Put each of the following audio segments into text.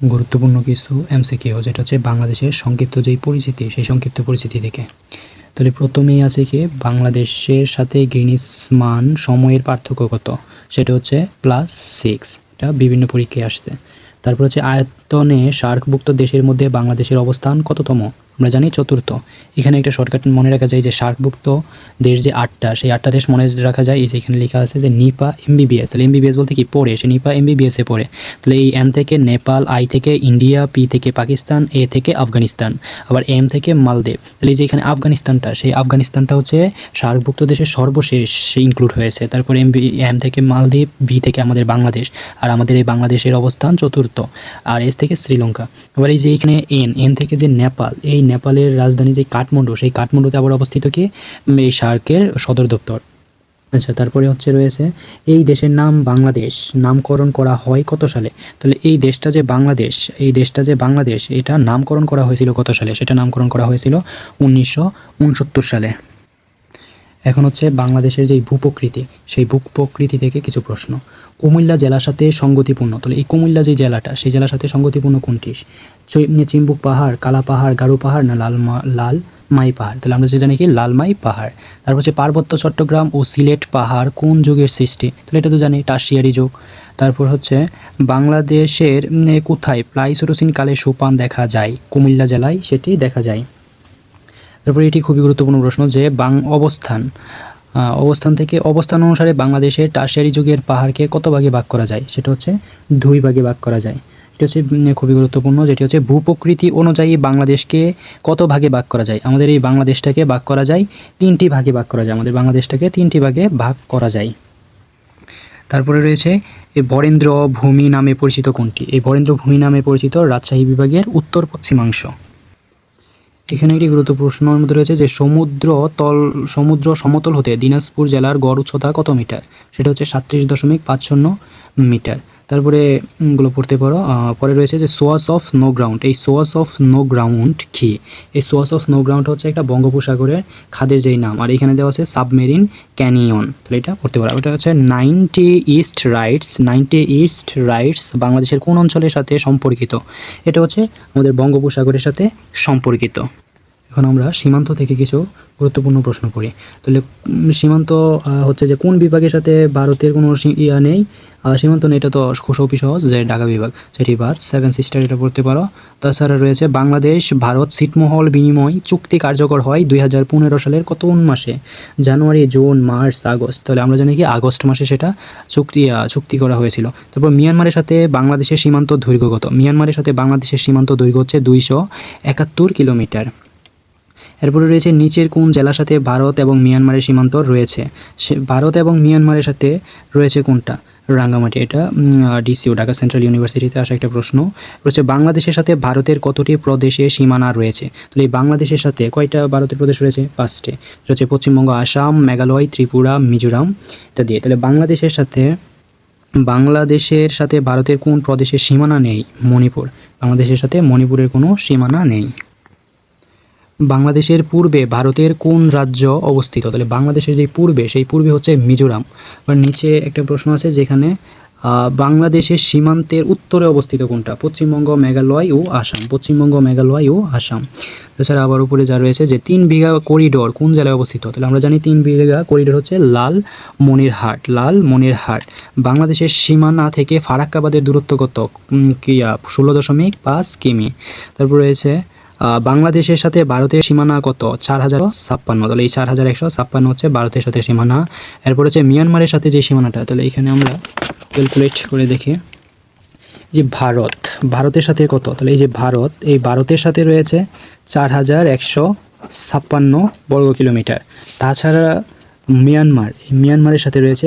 গুরুত্বপূর্ণ কিছু এমসিকিউ যেটা হচ্ছে বাংলাদেশের সংক্ষিপ্ত যেই পরিচিতি সেই সংক্ষিপ্ত পরিচিতি থেকে। তাহলে প্রথমেই আছে কি বাংলাদেশের সাথে গ্রিনিচ মান সময়ের পার্থক্য কত, সেটা হচ্ছে +6, এটা বিভিন্ন পরীক্ষায় আসছে। তারপর হচ্ছে আয়তনে সার্কভুক্ত দেশের মধ্যে বাংলাদেশের অবস্থান কততম, আমরা জানি চতুর্থ। এখানে একটা শর্টকাট মনে রাখা যায় যে সার্কভুক্ত দেশ যে 8টা, সেই 8টা দেশ মনে রাখা যায়। এই যে এখানে লেখা আছে যে নিপা এমবিবিএস, তাহলে এমবিবিএস বলতে কি পড়ে, সে নিপা এমবিবিএসে পড়ে। তাহলে এই এন থেকে নেপাল, আই থেকে ইন্ডিয়া, পি থেকে পাকিস্তান, এ থেকে আফগানিস্তান, আবার এম থেকে মালদ্বীপ। তাহলে এই যে এখানে আফগানিস্তানটা, সেই আফগানিস্তানটা হচ্ছে সার্কভুক্ত দেশের সর্বশেষ ইনক্লুড হয়েছে। তারপর এম থেকে মালদ্বীপ, বি থেকে আমাদের বাংলাদেশ, আর আমাদের এই বাংলাদেশের অবস্থান চতুর্থ, আর এস থেকে শ্রীলঙ্কা। আবার এই যে এখানে এন থেকে যে নেপাল, এই নেপালের রাজধানী যে কাঠমান্ডু, সেই কাঠমান্ডুতে আবার অবস্থিত কি এই সার্কের সদর দপ্তর। আচ্ছা, তারপরে হচ্ছে রয়েছে এই দেশের নাম বাংলাদেশ নামকরণ করা হয় কত সালে। তাহলে এই দেশটা যে বাংলাদেশ, এই দেশটা যে বাংলাদেশ, এটা নামকরণ করা হয়েছিল কত সালে, সেটা নামকরণ করা হয়েছিল 1969 সালে। এখন হচ্ছে বাংলাদেশের যেই ভূপ্রকৃতি, সেই ভূপ্রকৃতি থেকে কিছু প্রশ্ন। কুমিল্লা জেলার সাথে সঙ্গতিপূর্ণ, তাহলে এই কুমিল্লা যে জেলাটা, সেই জেলার সাথে সঙ্গতিপূর্ণ কোনটি? চিম্বুক পাহাড়, কালা পাহাড়, গারো পাহাড় না লালমাই পাহাড়। তাহলে আমরা যে জানি কি লালমাই পাহাড়। তারপর হচ্ছে পার্বত্য চট্টগ্রাম ও সিলেট পাহাড় কোন যুগের সৃষ্টি, তাহলে এটা তো জানি টারশিয়ারি যুগ। তারপর হচ্ছে বাংলাদেশের কোথায় প্লাইসটোসিন কালে সোপান দেখা যায়, কুমিল্লা জেলায় সেটি দেখা যায়। তারপরে এটি খুবই গুরুত্বপূর্ণ প্রশ্ন যে অবস্থান থেকে অবস্থান অনুসারে বাংলাদেশের টারশিয়ারি যুগের পাহাড়কে কত ভাগে ভাগ করা যায়, সেটা হচ্ছে 2 ভাগে ভাগ করা যায়। এটা হচ্ছে খুবই গুরুত্বপূর্ণ, যেটি হচ্ছে ভূপ্রকৃতি অনুযায়ী বাংলাদেশকে কত ভাগে ভাগ করা যায়। আমাদের এই বাংলাদেশটাকে ভাগ করা যায় 3টি ভাগে ভাগ করা যায়, আমাদের বাংলাদেশটাকে 3টি ভাগে ভাগ করা যায়। তারপরে রয়েছে এই বরেন্দ্র ভূমি নামে পরিচিত কোনটি, এই বরেন্দ্র ভূমি নামে পরিচিত রাজশাহী বিভাগের উত্তর পশ্চিমাংশ। এখানে একটি গুরুত্বপূর্ণ প্রশ্নের মধ্যে রয়েছে যে সমুদ্র সমতল হতে দিনাজপুর জেলার গড় উচ্চতা কত মিটার, সেটা হচ্ছে 37.50 মিটার। তারপরে গুলো পড়তে পারো। পরে রয়েছে যে সোয়াস অফ নো গ্রাউন্ড, এই সোয়াস অফ নো গ্রাউন্ড কি? এই সোয়াস অফ নো গ্রাউন্ড হচ্ছে একটা বঙ্গোপসাগরের খাদের যেই নাম, আর এখানে দেওয়া আছে সাবমেরিন ক্যানিয়ন, তাহলে এটা পড়তে পারো। এটা হচ্ছে 90 ইস্ট রাইটস বাংলাদেশের কোন অঞ্চলের সাথে সম্পর্কিত, এটা হচ্ছে আমাদের বঙ্গোপসাগরের সাথে সম্পর্কিত। এখন আমরা সীমান্ত থেকে কিছু গুরুত্বপূর্ণ প্রশ্ন করি। তাহলে সীমান্ত হচ্ছে যে কোন বিভাগের সাথে ভারতের কোনো নেই, সীমান্ত নেই, এটা তো খুবই সহজ, যে ঢাকা বিভাগ, সেটি বাদ। 7 সিস্টার, এটা পড়তে পারো। তাছাড়া রয়েছে বাংলাদেশ ভারত ছিটমহল বিনিময় চুক্তি কার্যকর হয় 2015 সালের কোন মাসে, জানুয়ারি, জুন, মার্চ, আগস্ট। তাহলে আমরা জানি কি আগস্ট মাসে সেটা চুক্তি করা হয়েছিল। তারপর মিয়ানমারের সাথে বাংলাদেশের সীমান্ত দৈর্ঘ্য কত? মিয়ানমারের সাথে বাংলাদেশের সীমান্ত দৈর্ঘ্য হচ্ছে 271 কিলোমিটার। এরপরে রয়েছে নিচের কোন জেলার সাথে ভারত এবং মিয়ানমারের সীমান্ত রয়েছে, ভারত এবং মিয়ানমারের সাথে রয়েছে কোনটা? রাঙ্গামাটি, এটা ডিসিউ ঢাকা সেন্ট্রাল ইউনিভার্সিটিতে আসা একটা প্রশ্ন। রয়েছে বাংলাদেশের সাথে ভারতের কতটি প্রদেশে সীমানা রয়েছে, তাহলে এই বাংলাদেশের সাথে কয়টা ভারতের প্রদেশ রয়েছে? 5টে, রয়েছে পশ্চিমবঙ্গ, আসাম, মেঘালয়, ত্রিপুরা, মিজোরাম ইত্যাদি। তাহলে বাংলাদেশের সাথে ভারতের কোন প্রদেশের সীমানা নেই? মণিপুর, বাংলাদেশের সাথে মণিপুরের কোনো সীমানা নেই। বাংলাদেশের পূর্বে ভারতের কোন রাজ্য অবস্থিত, তাহলে বাংলাদেশের যে পূর্বে, সেই পূর্বে হচ্ছে মিজোরাম। আর নিচে একটা প্রশ্ন আছে যেখানে বাংলাদেশের সীমান্তের উত্তরে অবস্থিত কোনটা? পশ্চিমবঙ্গ, মেঘালয় ও আসাম, পশ্চিমবঙ্গ, মেঘালয় ও আসাম। তাছাড়া আবার উপরে যা রয়েছে যে 3 বিঘা করিডোর কোন জেলায় অবস্থিত, তাহলে আমরা জানি 3 বিঘা করিডোর হচ্ছে লালমনিরহাট। বাংলাদেশের সীমানা থেকে ফারাক্কাবাদের দূরত্ব কত? 16.5 কিমি। তারপর রয়েছে বাংলাদেশের সাথে ভারতের সীমানা কত? 4056, তাহলে এই 4156 হচ্ছে ভারতের সাথে সীমানা। এরপর হচ্ছে মিয়ানমারের সাথে যে সীমানাটা, তাহলে এখানে আমরা ক্যালকুলেট করে দেখি যে ভারতের সাথে কত, তাহলে এই যে ভারতের সাথে রয়েছে 4156 বর্গ কিলোমিটার। তাছাড়া মিয়ানমারের সাথে রয়েছে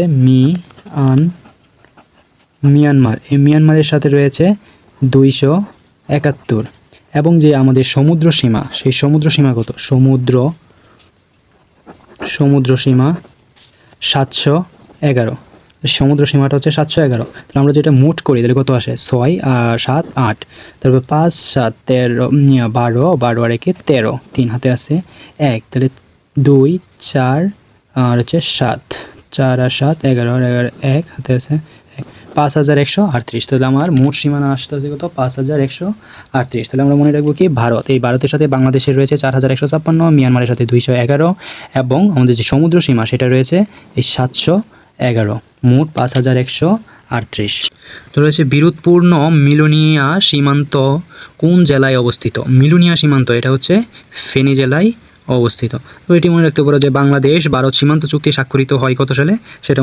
মিয়ানমারের সাথে রয়েছে 271, এবং যে আমাদের সমুদ্র সীমা, সেই সমুদ্র সীমা কত? সমুদ্র সীমা 711, সমুদ্র সীমাটা হচ্ছে 711। তাহলে আমরা যেটা মোট করি তাহলে কত আসে? 6 আর 7 8, তারপর 5 7 13 12 আর 1 13, 3 হাতে আছে 1, তাহলে 2 4 আর হচ্ছে 7, 4 আর 7 11, আর 11 1 হাতে আছে 1, 5138। তাহলে আমার মোট সীমানা আসতে আছে কত? 5138। তাহলে আমরা মনে রাখবো কি ভারত, এই ভারতের সাথে বাংলাদেশের রয়েছে 4156, মিয়ানমারের সাথে 211 এবং আমাদের যে সমুদ্র সীমা সেটা রয়েছে এই 711, মোট 5138। তো রয়েছে বিরোধপূর্ণ মিলোনিয়া সীমান্ত কোন জেলায় অবস্থিত? মিলোনিয়া সীমান্ত এটা হচ্ছে ফেনী জেলায় অবস্থিত। তো এটি মনে রাখতে পারো যে বাংলাদেশ ভারত সীমান্ত চুক্তি স্বাক্ষরিত হয় কত সালে? সেটা